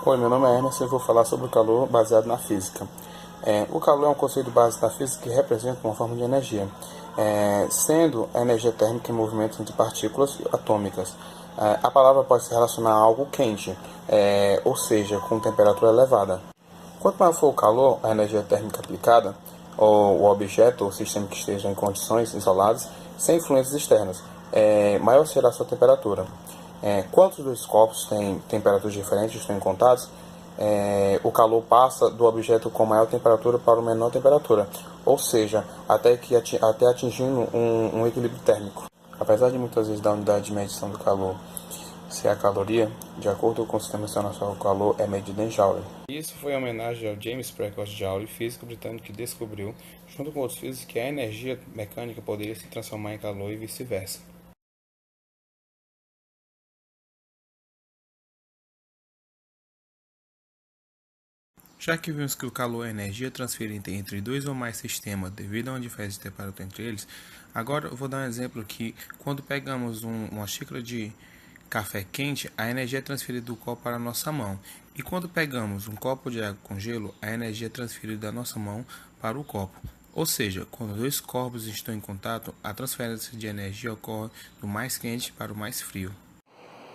Oi, meu nome é Ernest e eu vou falar sobre o calor baseado na física. O calor é um conceito básico da física que representa uma forma de energia, sendo a energia térmica em movimento entre partículas atômicas. A palavra pode se relacionar a algo quente, ou seja, com temperatura elevada. Quanto maior for o calor, a energia térmica aplicada, ou o objeto ou sistema que esteja em condições isoladas, sem influências externas, maior será a sua temperatura. Quanto dos corpos têm temperaturas diferentes estão contados, o calor passa do objeto com maior temperatura para o menor temperatura, ou seja, até atingindo um equilíbrio térmico. Apesar de muitas vezes da unidade de medição do calor ser a caloria, de acordo com o Sistema Internacional do Calor, é medido em Joule. Isso foi em homenagem ao James Prescott Joule, físico britânico que descobriu, junto com outros físicos, que a energia mecânica poderia se transformar em calor e vice-versa. Já que vimos que o calor é energia transferida entre dois ou mais sistemas devido a uma diferença de temperatura entre eles, agora eu vou dar um exemplo que quando pegamos uma xícara de café quente, a energia é transferida do copo para a nossa mão. E quando pegamos um copo de água com gelo, a energia é transferida da nossa mão para o copo. Ou seja, quando dois corpos estão em contato, a transferência de energia ocorre do mais quente para o mais frio.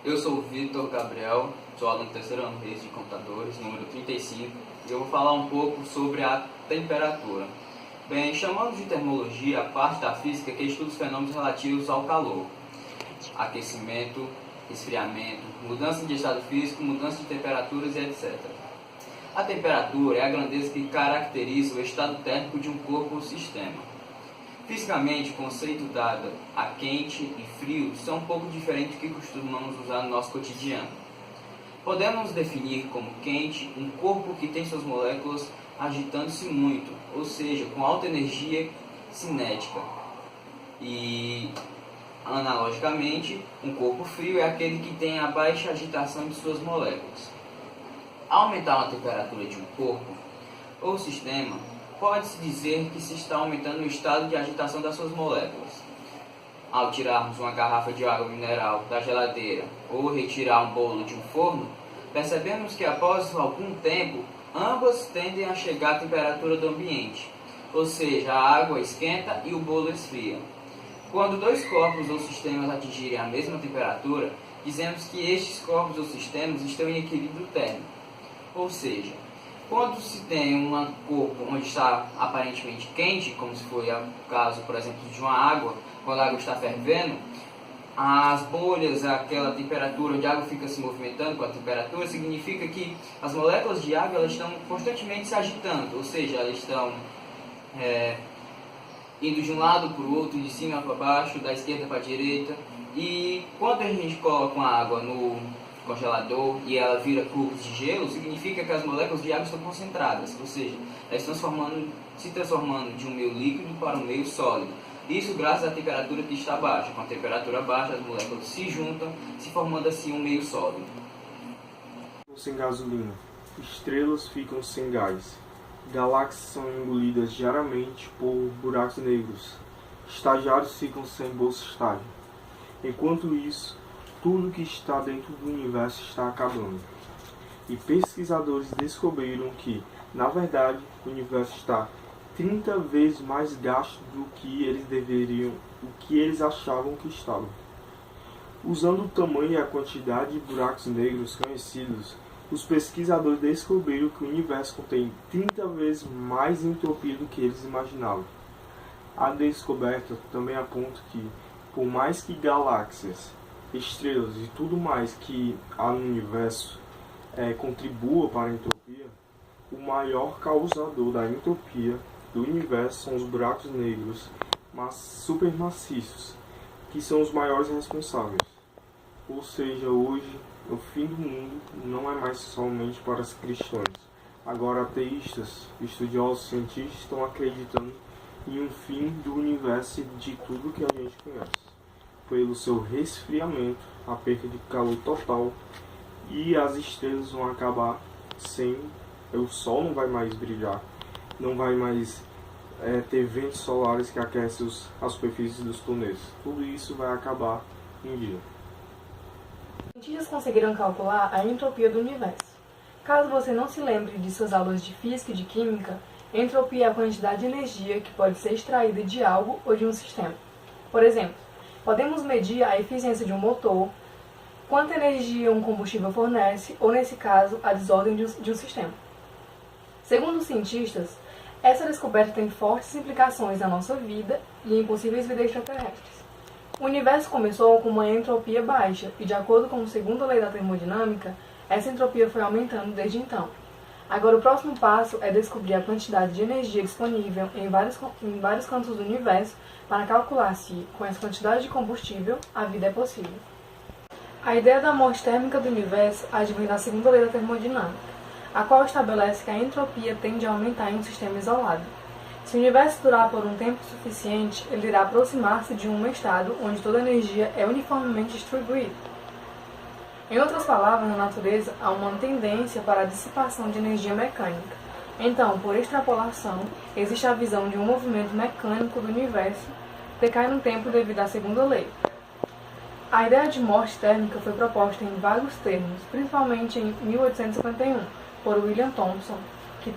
Eu sou o Vitor Gabriel, sou aluno do terceiro ano de computadores, número 35, e eu vou falar um pouco sobre a temperatura. Bem, chamamos de termologia a parte da física que estuda os fenômenos relativos ao calor, aquecimento, esfriamento, mudança de estado físico, mudança de temperaturas e etc. A temperatura é a grandeza que caracteriza o estado térmico de um corpo ou sistema. Fisicamente, o conceito dado a quente e frio são um pouco diferentes do que costumamos usar no nosso cotidiano. Podemos definir como quente um corpo que tem suas moléculas agitando-se muito, ou seja, com alta energia cinética. E, analogicamente, um corpo frio é aquele que tem a baixa agitação de suas moléculas. Ao aumentar a temperatura de um corpo ou sistema, pode-se dizer que se está aumentando o estado de agitação das suas moléculas. Ao tirarmos uma garrafa de água mineral da geladeira ou retirar um bolo de um forno, percebemos que após algum tempo, ambas tendem a chegar à temperatura do ambiente, ou seja, a água esquenta e o bolo esfria. Quando dois corpos ou sistemas atingirem a mesma temperatura, dizemos que estes corpos ou sistemas estão em equilíbrio térmico, ou seja, quando se tem um corpo onde está aparentemente quente, como se foi o caso, por exemplo, de uma água, quando a água está fervendo, as bolhas, aquela temperatura onde a água fica se movimentando com a temperatura, significa que as moléculas de água elas estão constantemente se agitando, ou seja, elas estão indo de um lado para o outro, de cima para baixo, da esquerda para a direita. E quando a gente coloca uma água no congelador e ela vira cubos de gelo, significa que as moléculas de água estão concentradas, ou seja, elas estão se transformando de um meio líquido para um meio sólido. Isso graças à temperatura que está baixa. Com a temperatura baixa, as moléculas se juntam, se formando assim um meio sólido. Sem gasolina, estrelas ficam sem gás, galáxias são engolidas diariamente por buracos negros, estagiários ficam sem bolsa estágio. Enquanto isso, tudo que está dentro do universo está acabando. E pesquisadores descobriram que, na verdade, o universo está 30 vezes mais gasto do que eles achavam que estava. Usando o tamanho e a quantidade de buracos negros conhecidos, os pesquisadores descobriram que o universo contém 30 vezes mais entropia do que eles imaginavam. A descoberta também aponta que, por mais que galáxias, estrelas e tudo mais que há no universo contribua para a entropia, o maior causador da entropia do universo são os buracos negros supermaciços, que são os maiores responsáveis. Ou seja, hoje, o fim do mundo não é mais somente para os cristãos. Agora, ateístas, estudiosos, cientistas estão acreditando em um fim do universo e de tudo que a gente conhece. Pelo seu resfriamento, a perda de calor total, e as estrelas vão acabar sem... O sol não vai mais brilhar, não vai mais ter ventos solares que aquecem a superfície dos planetas. Tudo isso vai acabar um dia. Cientistas conseguiram calcular a entropia do universo. Caso você não se lembre de suas aulas de física e de química, entropia é a quantidade de energia que pode ser extraída de algo ou de um sistema. Por exemplo, podemos medir a eficiência de um motor, quanta energia um combustível fornece, ou nesse caso, a desordem de um sistema. Segundo os cientistas, essa descoberta tem fortes implicações na nossa vida e em possíveis vidas extraterrestres. O universo começou com uma entropia baixa e, de acordo com a segunda lei da termodinâmica, essa entropia foi aumentando desde então. Agora, o próximo passo é descobrir a quantidade de energia disponível em vários cantos do universo para calcular se, com essa quantidade de combustível, a vida é possível. A ideia da morte térmica do universo advém da segunda lei da termodinâmica, a qual estabelece que a entropia tende a aumentar em um sistema isolado. Se o universo durar por um tempo suficiente, ele irá aproximar-se de um estado onde toda a energia é uniformemente distribuída. Em outras palavras, na natureza há uma tendência para a dissipação de energia mecânica. Então, por extrapolação, existe a visão de um movimento mecânico do universo decai no tempo devido à segunda lei. A ideia de morte térmica foi proposta em vários termos, principalmente em 1851, por William Thomson, que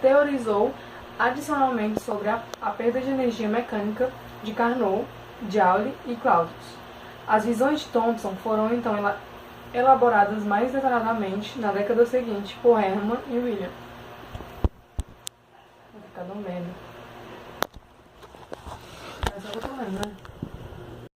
teorizou adicionalmente sobre a perda de energia mecânica de Carnot, Joule e Clausius. As visões de Thomson foram então elaboradas mais detalhadamente na década seguinte por Hermann e William. Vai ficar dando medo. Mas eu tô lendo, né?